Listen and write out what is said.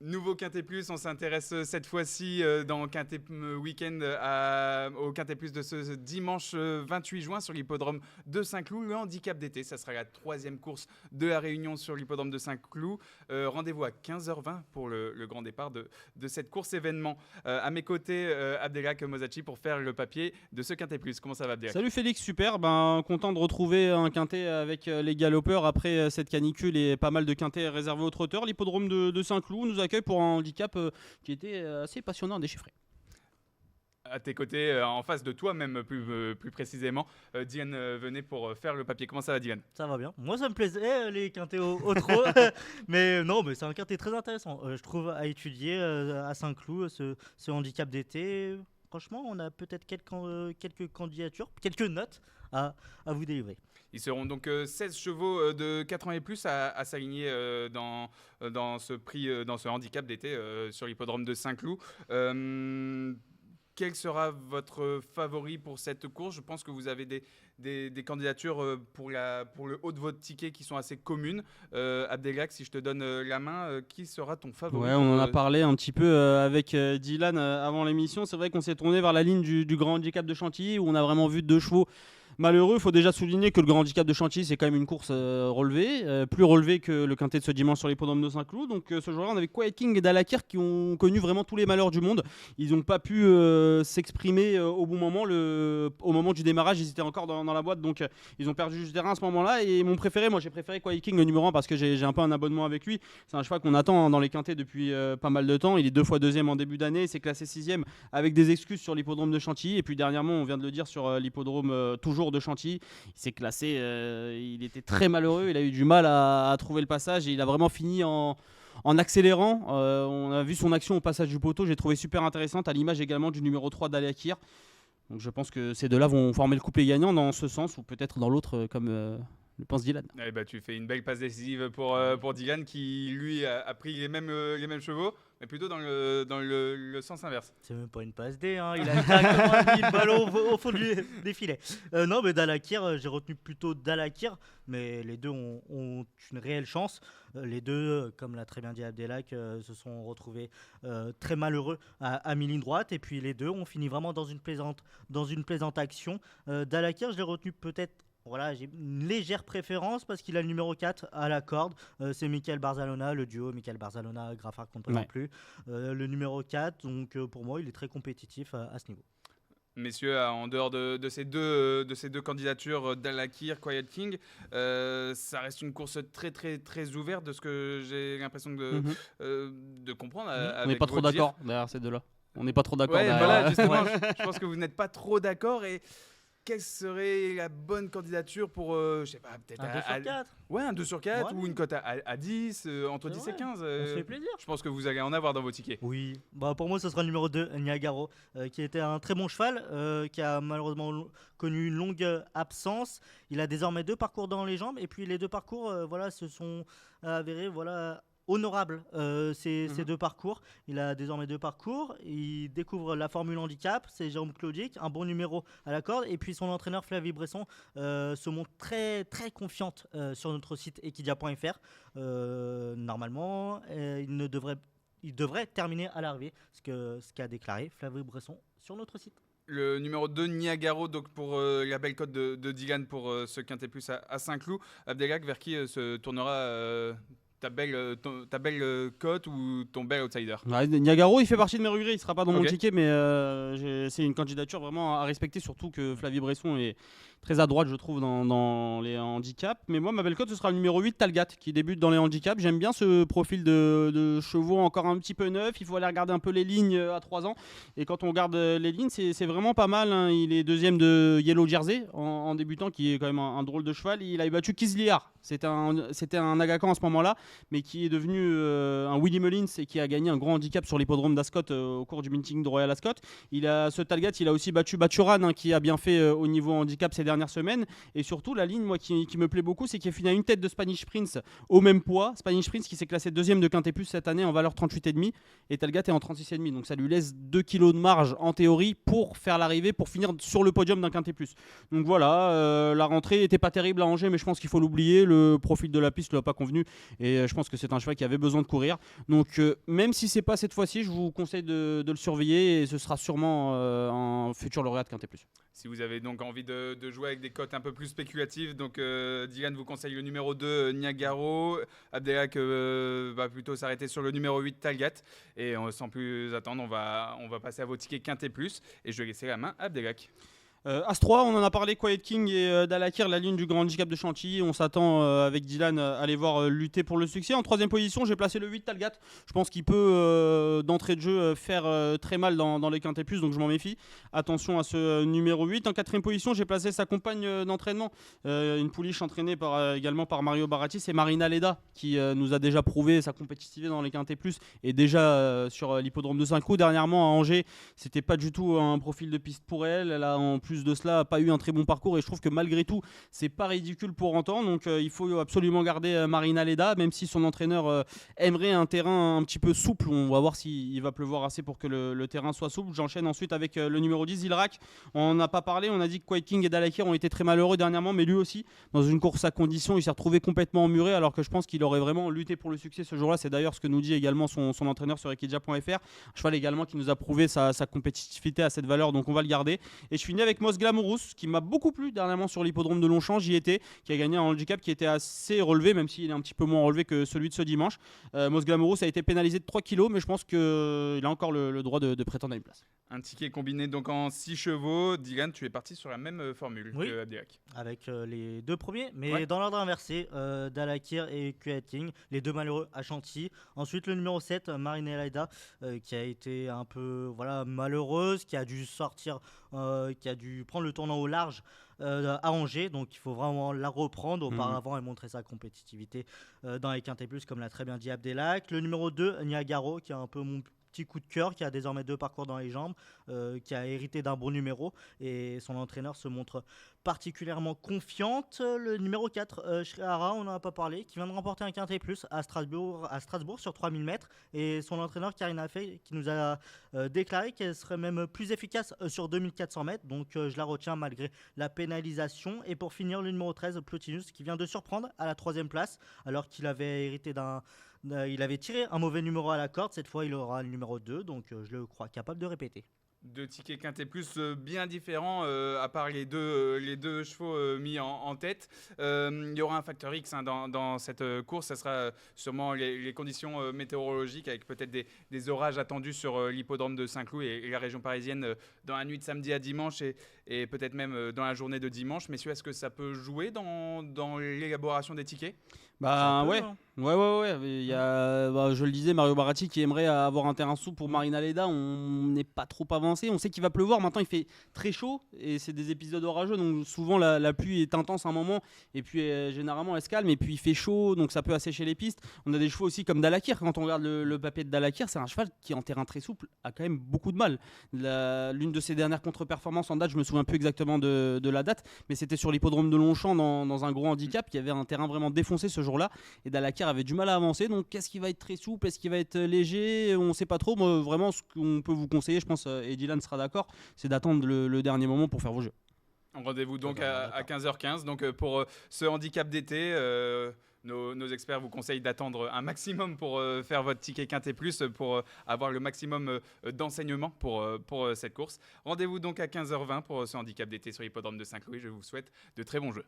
Nouveau Quintet Plus, on s'intéresse cette fois-ci dans Quintet Week-end au Quintet Plus de ce dimanche 28 juin sur l'hippodrome de Saint-Cloud. Le handicap d'été, ça sera la 3e course de la Réunion sur l'hippodrome de Saint-Cloud. Rendez-vous à 15h20 pour le grand départ de cette course événement. À mes côtés, Abdelhak Mozachi pour faire le papier de ce Quintet Plus. Comment ça va, Abdelhak ? Salut Félix, super. Content de retrouver un quintet avec les galopeurs après cette canicule et pas mal de quintets réservés aux trotteurs. L'hippodrome de Saint-Cloud nous accueille pour un handicap qui était assez passionnant à déchiffrer. À tes côtés, en face de toi même plus précisément, Diane venait pour faire le papier. Comment ça va, Diane ? Ça va bien. Moi, ça me plaisait, les quintets au trot. Mais non, mais c'est un quintet très intéressant, je trouve, à étudier à Saint-Cloud, ce handicap d'été. Franchement, on a peut-être quelques candidatures, quelques notes à vous délivrer. Ils seront donc 16 chevaux de 4 ans et plus à s'aligner dans ce prix, dans ce handicap d'été sur l'hippodrome de Saint-Cloud. Quel sera votre favori pour cette course ? Je pense que vous avez des candidatures pour le haut de votre ticket qui sont assez communes. Abdelhak, si je te donne la main, qui sera ton favori ? Ouais, on en a parlé un petit peu avec Dylan avant l'émission. C'est vrai qu'on s'est tourné vers la ligne du grand handicap de Chantilly où on a vraiment vu 2 chevaux malheureux. Il faut déjà souligner que le grand handicap de Chantilly, c'est quand même une course relevée, plus relevée que le quintet de ce dimanche sur l'hippodrome de Saint-Cloud. Donc ce jour-là, on avait Quiet King et Dalakir qui ont connu vraiment tous les malheurs du monde. Ils n'ont pas pu s'exprimer au bon moment. Au moment du démarrage, ils étaient encore dans la boîte, donc ils ont perdu du terrain à ce moment-là. Et mon préféré, moi j'ai préféré Quiet King, le numéro 1, parce que j'ai un peu un abonnement avec lui. C'est un cheval qu'on attend dans les quintets depuis pas mal de temps. Il est 2 fois 2e en début d'année, c'est classé 6e avec des excuses sur l'hippodrome de Chantilly. Et puis dernièrement, on vient de le dire, sur l'hippodrome toujours de Chantilly, il s'est classé, il était très malheureux, il a eu du mal à trouver le passage et il a vraiment fini en accélérant. On a vu son action au passage du poteau, j'ai trouvé super intéressante, à l'image également du numéro 3 d'Alakir. Donc je pense que ces deux-là vont former le couplet gagnant dans ce sens ou peut-être dans l'autre, comme le pense Dylan. Eh ben, tu fais une belle passe décisive pour Dylan qui lui a pris les mêmes chevaux, mais plutôt dans le sens inverse. C'est même pas une passe D, hein. Il a directement mis le ballon au fond des filets. Non, mais Dalakir, j'ai retenu plutôt Dalakir, mais les deux ont une réelle chance. Les deux, comme l'a très bien dit Abdelhak, se sont retrouvés très malheureux à mi-ligne droite, et puis les deux ont fini vraiment dans une plaisante action. Dalakir, je l'ai retenu peut-être. Voilà, j'ai une légère préférence parce qu'il a le numéro 4 à la corde. C'est Michael Barzalona, le duo Michael Barzalona, Graffard qu'on ne présente plus. Le numéro 4, donc pour moi, il est très compétitif à ce niveau. Messieurs, en dehors de ces deux candidatures, Dalakir, Quiet King, ça reste une course très très très ouverte de ce que j'ai l'impression de comprendre. On n'est pas trop d'accord derrière ces deux-là. On n'est pas trop d'accord. Ouais, voilà, justement, je pense que vous n'êtes pas trop d'accord. Et quelle serait la bonne candidature pour, je sais pas, peut-être un 2 sur 4 Ouais, un 2 sur 4 ou une cote à 10, entre 10 et 15. On se fait plaisir. Je pense que vous allez en avoir dans vos tickets. Oui, pour moi, ce sera le numéro 2, Niagaro, qui était un très bon cheval, qui a malheureusement connu une longue absence. Il a désormais 2 parcours dans les jambes, et puis les 2 parcours se sont avérés honorable, ces 2 parcours. Il a désormais 2 parcours. Il découvre la formule handicap. C'est Jérôme Claudic, un bon numéro à la corde. Et puis son entraîneur Flavie Bresson se montre très, très confiante sur notre site equidia.fr. Normalement, il devrait terminer à l'arrivée, ce qu'a déclaré Flavie Bresson sur notre site. Le numéro 2, Niagaro, donc pour la belle cote de Dylan pour ce Quintet Plus à Saint-Cloud. Abdelhak, vers qui se tournera ta belle cote ou ton bel outsider? Niagaro, il fait partie de mes regrets. Il ne sera pas dans mon ticket, mais c'est une candidature vraiment à respecter, surtout que Flavie Bresson est très à droite, je trouve, dans les handicaps. Mais moi, ma belle cote, ce sera le numéro 8, Talgat, qui débute dans les handicaps. J'aime bien ce profil de chevaux encore un petit peu neuf. Il faut aller regarder un peu les lignes à 3 ans. Et quand on regarde les lignes, c'est vraiment pas mal, hein. Il est 2e de Yellow Jersey en débutant, qui est quand même un drôle de cheval. Il a battu Kizliar. C'était un Agacan à ce moment-là, mais qui est devenu un Willie Mullins et qui a gagné un grand handicap sur l'hippodrome d'Ascot au cours du meeting de Royal Ascot. Ce Talgat, il a aussi battu Baturan, hein, qui a bien fait au niveau handicap ces dernières semaines. Et surtout, la ligne, moi, qui me plaît beaucoup, c'est qu'il finit à une tête de Spanish Prince au même poids. Spanish Prince qui s'est classé deuxième de Quintet Plus cette année en valeur 38,5 et Talgat est en 36,5. Donc ça lui laisse 2 kilos de marge en théorie pour faire l'arrivée, pour finir sur le podium d'un Quintet Plus. Donc voilà, la rentrée n'était pas terrible à Angers, mais je pense qu'il faut l'oublier. Le profil de la piste ne lui a pas convenu et je pense que c'est un cheval qui avait besoin de courir. Donc même si c'est pas cette fois-ci, je vous conseille de le surveiller et ce sera sûrement un futur lauréat de Quintet Plus. Si vous avez donc envie de jouer avec des cotes un peu plus spéculatives, donc Dylan vous conseille le numéro 2 Niagaro, Abdelak va plutôt s'arrêter sur le numéro 8 Talgat et sans plus attendre, on va passer à vos tickets Quintet Plus et je vais laisser la main à Abdelak. As-3, on en a parlé, Quiet King et Dalakir, la ligne du Grand Handicap de Chantilly. On s'attend avec Dylan à les voir lutter pour le succès. En troisième position, j'ai placé le 8 Talgat. Je pense qu'il peut d'entrée de jeu faire très mal dans les Quintet Plus, donc je m'en méfie. Attention à ce numéro 8. En quatrième position, j'ai placé sa compagne d'entraînement, une pouliche entraînée également par Mario Baratti. C'est Marina Leda qui nous a déjà prouvé sa compétitivité dans les Quintet Plus et déjà sur l'hippodrome de Saint-Cloud. Dernièrement à Angers, c'était pas du tout un profil de piste pour elle. Elle a en plus de cela pas eu un très bon parcours et je trouve que malgré tout c'est pas ridicule pour autant, donc il faut absolument garder Marina Leda, même si son entraîneur aimerait un terrain un petit peu souple. On va voir s'il va pleuvoir assez pour que le terrain soit souple. J'enchaîne ensuite avec le numéro 10 Ilrak. On n'a pas parlé, on a dit que Quiet King et Dalakir ont été très malheureux dernièrement, mais lui aussi dans une course à condition il s'est retrouvé complètement emmuré alors que je pense qu'il aurait vraiment lutté pour le succès ce jour-là. C'est d'ailleurs ce que nous dit également son entraîneur sur equidia.fr, un cheval également qui nous a prouvé sa compétitivité à cette valeur, donc on va le garder. Et je finis avec Mos Glamourous qui m'a beaucoup plu dernièrement sur l'hippodrome de Longchamp. J'y étais, qui a gagné un handicap qui était assez relevé, même s'il est un petit peu moins relevé que celui de ce dimanche. Mos Glamourous a été pénalisé de 3 kilos, mais je pense qu'il a encore le droit de prétendre à une place. Un ticket combiné donc en 6 chevaux. Dylan, tu es parti sur la même formule que Abdelak. Avec les deux premiers, mais Ouais. dans l'ordre inversé, Dalakir et Quiet King, les deux malheureux à Chantilly. Ensuite, le numéro 7, Marina Leda, qui a été un peu malheureuse, qui a dû sortir, qui a dû prendre le tournant au large à Angers, donc il faut vraiment la reprendre. Auparavant, elle montrait sa compétitivité dans les Quintet Plus, comme l'a très bien dit Abdelak. Le numéro 2, Niagaro, qui est un peu mon petit coup de cœur, qui a désormais 2 parcours dans les jambes, qui a hérité d'un bon numéro et son entraîneur se montre particulièrement confiante. Le numéro 4, Shrihara, on n'en a pas parlé, qui vient de remporter un Quintet Plus à Strasbourg sur 3000 mètres et son entraîneur Karina Fey qui nous a déclaré qu'elle serait même plus efficace sur 2400 mètres, donc je la retiens malgré la pénalisation. Et pour finir, le numéro 13, Plotinus, qui vient de surprendre à la 3e place alors qu'il avait hérité il avait tiré un mauvais numéro à la corde. Cette fois il aura le numéro 2, donc je le crois capable de répéter. 2 tickets Quintet Plus bien différents, à part les deux chevaux mis en tête. Il y aura un facteur X dans cette course. Ça sera sûrement les conditions météorologiques avec peut-être des orages attendus sur l'hippodrome de Saint-Cloud et la région parisienne dans la nuit de samedi à dimanche et peut-être même dans la journée de dimanche. Messieurs, est-ce que ça peut jouer dans l'élaboration des tickets ? Bah ouais. Hein. Ouais. Il y a, je le disais, Mario Baratti qui aimerait avoir un terrain souple pour Marina Leda. On n'est pas trop avancé. On sait qu'il va pleuvoir. Maintenant, il fait très chaud et c'est des épisodes orageux. Donc souvent, la pluie est intense un moment et puis généralement, elle se calme. Et puis il fait chaud, donc ça peut assécher les pistes. On a des chevaux aussi comme Dalakir. Quand on regarde le papier de Dalakir, c'est un cheval qui, en terrain très souple, a quand même beaucoup de mal. L'une de ses dernières contre-performances en date, je me souviens plus exactement de la date, mais c'était sur l'hippodrome de Longchamp dans un gros handicap qui avait un terrain vraiment défoncé ce jour-là. Et Dalakir avait du mal à avancer, donc qu'est-ce qui va être très souple, est-ce qu'il va être léger, on ne sait pas trop. Moi, vraiment, ce qu'on peut vous conseiller, je pense, et Dylan sera d'accord, c'est d'attendre le dernier moment pour faire vos jeux. Rendez-vous donc à 15h15 donc, pour ce handicap d'été. Nos experts vous conseillent d'attendre un maximum pour faire votre ticket Quintet Plus, pour avoir le maximum d'enseignements pour cette course. Rendez-vous donc à 15h20 pour ce handicap d'été sur l'hippodrome de Saint-Cloud. Je vous souhaite de très bons jeux.